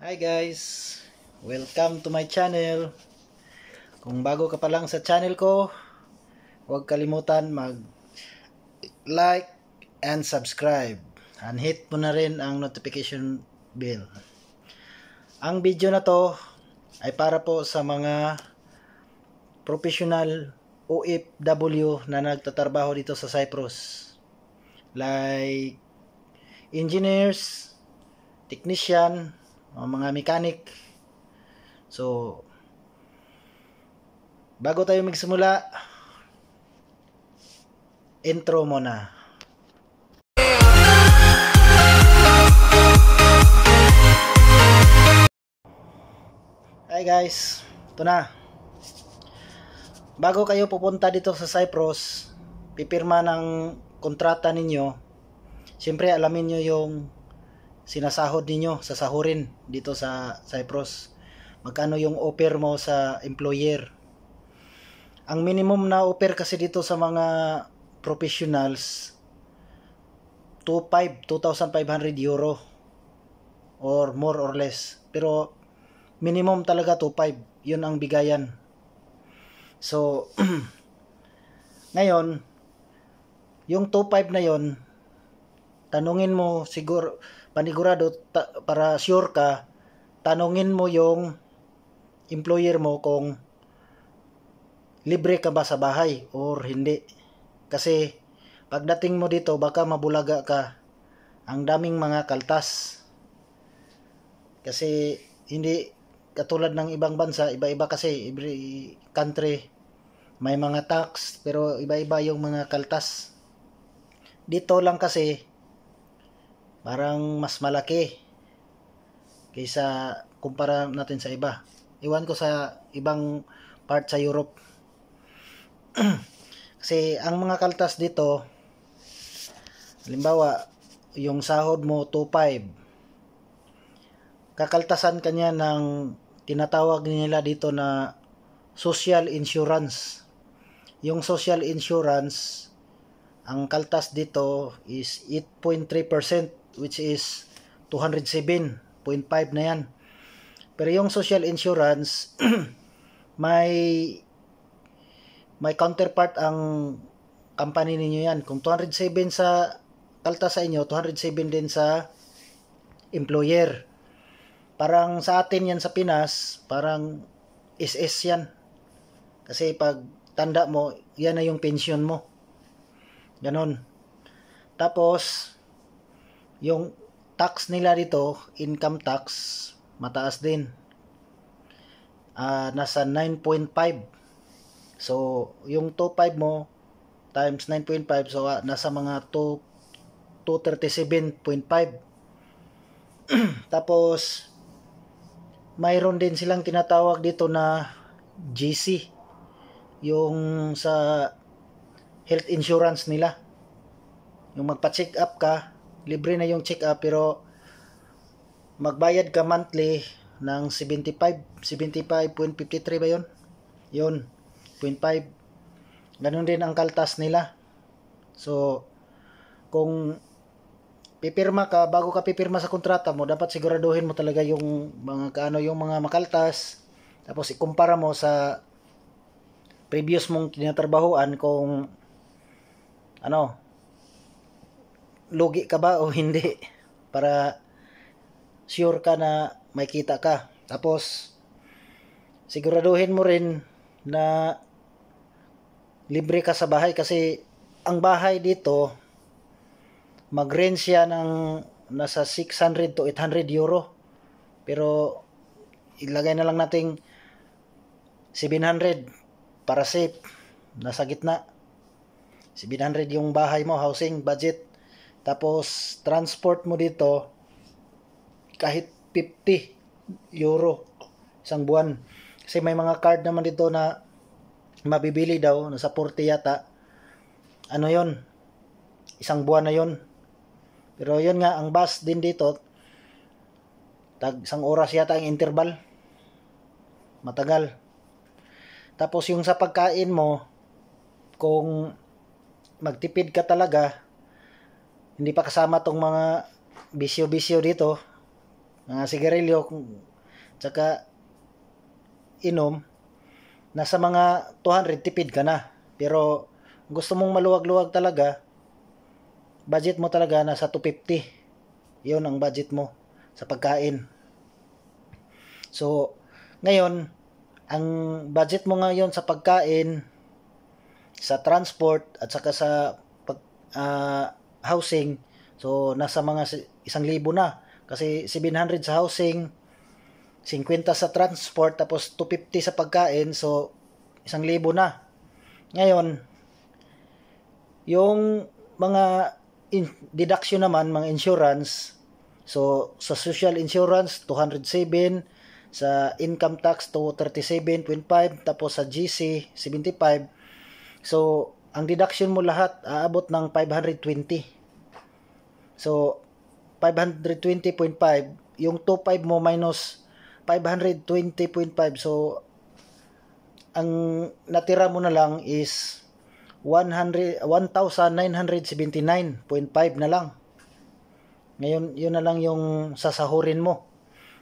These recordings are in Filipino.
Hi guys! Welcome to my channel. Kung bago ka pa lang sa channel ko, huwag kalimutan mag-like and subscribe. And hit mo na rin ang notification bell. Ang video na to ay para po sa mga professional OFW na nagtatrabaho dito sa Cyprus. Like engineers, technician, mga mechanic. So, bago tayo magsimula, intro muna. Hi guys, ito na. Bago kayo pupunta dito sa Cyprus, pipirma ng kontrata ninyo, siyempre alamin nyo yung sinasahod ninyo, sasahurin dito sa Cyprus. Magkano yung offer mo sa employer. Ang minimum na offer kasi dito sa mga professionals, 2,500 euro or more or less. Pero minimum talaga 2,500. Yun ang bigayan. So, ngayon, yung 2,500 na yon, tanungin mo siguro, panigurado, para sure ka, tanungin mo yung employer mo kung libre ka ba sa bahay or hindi. Kasi pagdating mo dito, baka mabulaga ka. Ang daming mga kaltas. Kasi hindi katulad ng ibang bansa, iba-iba kasi, every country may mga tax, pero iba-iba yung mga kaltas. Dito lang kasi parang mas malaki kaysa kumpara natin sa iba. Iwan ko sa ibang part sa Europe. Kasi ang mga kaltas dito, halimbawa, yung sahod mo 2,500, kakaltasan kanya ng tinatawag nila dito na social insurance. Yung social insurance, ang kaltas dito is 8.3%, which is 207.5 na yan. Pero yung social insurance, may counterpart ang company ninyo yan. Kung 207 sa kaltas sa inyo, 207 din sa employer. Parang sa atin yan sa Pinas, parang SS yan. Kasi pag tanda mo, yan na yung pension mo. Ganon. Tapos, yung tax nila dito, income tax, mataas din. Nasa 9.5. So, yung 2.5 mo, times 9.5, so nasa mga 237.5. Tapos, mayroon din silang tinatawag dito na GC, yung sa health insurance nila. Yung magpa-check up ka, libre na yung check up, pero magbayad ka monthly ng 75.53 ba yun? Yun, 0.5. Ganun din ang kaltas nila. So, kung pipirma ka, bago ka pipirma sa kontrata mo, dapat siguraduhin mo talaga yung mga yung mga makaltas. Tapos ikumpara mo sa previous mong tinatrabahuan kung lugi ka ba o hindi, para sure ka na may kita ka. Tapos siguraduhin mo rin na libre ka sa bahay, kasi ang bahay dito mag-rent siya ng nasa 600 to 800 euro. Pero ilagay na lang nating 700 para safe, nasa gitna. 700 yung bahay mo, housing budget. Tapos transport mo dito kahit 50 euro isang buwan. Kasi may mga card naman dito na mabibili daw, nasa 40 yata. Ano yon? Isang buwan na yon. Pero yun nga, ang bus din dito, isang oras yata ang interval. Matagal. Tapos yung sa pagkain mo, kung magtipid ka talaga, hindi pa kasama tong mga bisyo-bisyo dito, mga sigarilyo, tsaka inom, nasa mga 200 tipid ka na. Pero gusto mong maluwag-luwag talaga, budget mo talaga nasa 250. Yun ang budget mo sa pagkain. So, ngayon, ang budget mo ngayon sa pagkain, sa transport, at saka sa housing, so nasa mga 1,000 na. Kasi 700 sa housing, 50 sa transport, tapos 250 sa pagkain, so 1,000 na. Ngayon, yung mga deduction naman, mga insurance, so sa social insurance, 207, sa income tax, 237.5, tapos sa GC, 75. So, ang deduction mo lahat, aabot ng 520. So, 520.5, yung 25 mo minus 520.5, so ang natira mo na lang is 1,979.5 na lang. Ngayon, yun na lang yung sasahurin mo.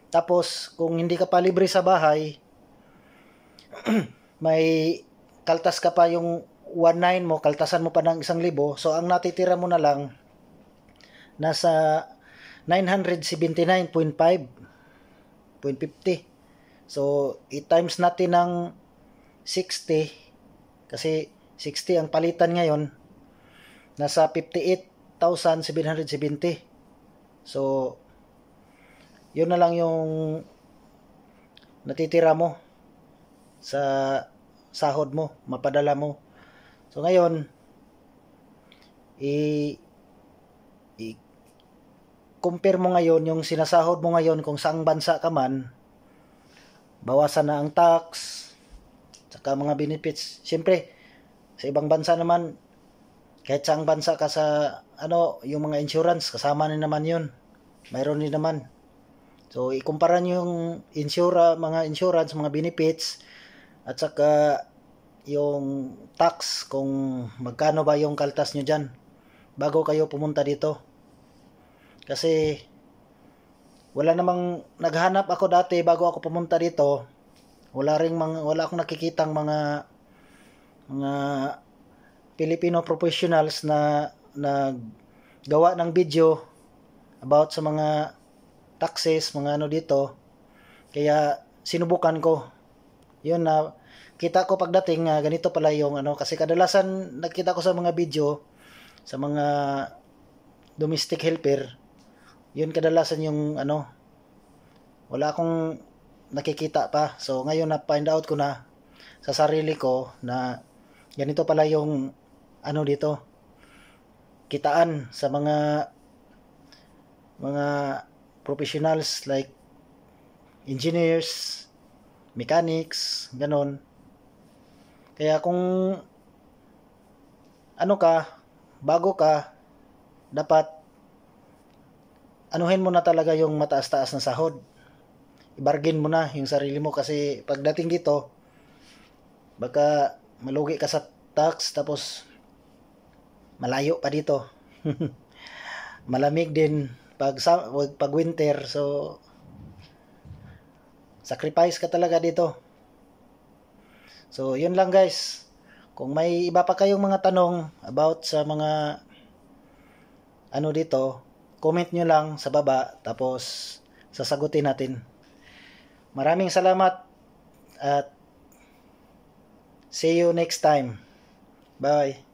Tapos, kung hindi ka pa libre sa bahay, may kaltas ka pa yung 1,900 mo, kaltasan mo pa ng 1,000. So, ang natitira mo na lang, nasa 979.5.50. So, i-times natin ng 60, kasi 60 ang palitan ngayon, nasa 58,770. So, yun na lang yung natitira mo sa sahod mo, mapadala mo. So, ngayon, compare mo ngayon yung sinasahod mo ngayon kung saang bansa ka man, bawasan na ang tax, saka mga benefits. Siyempre, sa ibang bansa naman, kahit saang bansa ka sa, yung mga insurance, kasama na naman yun. Mayroon din naman. So, ikumpara nyo yung mga insurance, mga benefits, at saka yung tax, kung magkano ba yung kaltas nyo dyan, bago kayo pumunta dito. Kasi, wala namang, naghanap ako dati bago ako pumunta dito, wala akong nakikitang mga Filipino professionals na gawa ng video about sa mga taxes, mga dito. Kaya sinubukan ko. Yun na kita ko pagdating ganito pala yung kasi kadalasan nakita ko sa mga video sa mga domestic helper. Yun kadalasan yung wala akong nakikita pa. So ngayon na find out ko na sa sarili ko na ganito pala yung dito kitaan sa mga professionals like engineers, mechanics, ganon. Kaya kung bago ka, dapat anuhin mo na talaga yung mataas-taas na sahod. I-bargain mo na yung sarili mo kasi pagdating dito, baka malugi ka sa tax tapos malayo pa dito. Malamig din pag winter, so sacrifice ka talaga dito. So yun lang guys. Kung may iba pa kayong mga tanong about sa mga dito, comment nyo lang sa baba tapos sasagutin natin. Maraming salamat at see you next time. Bye.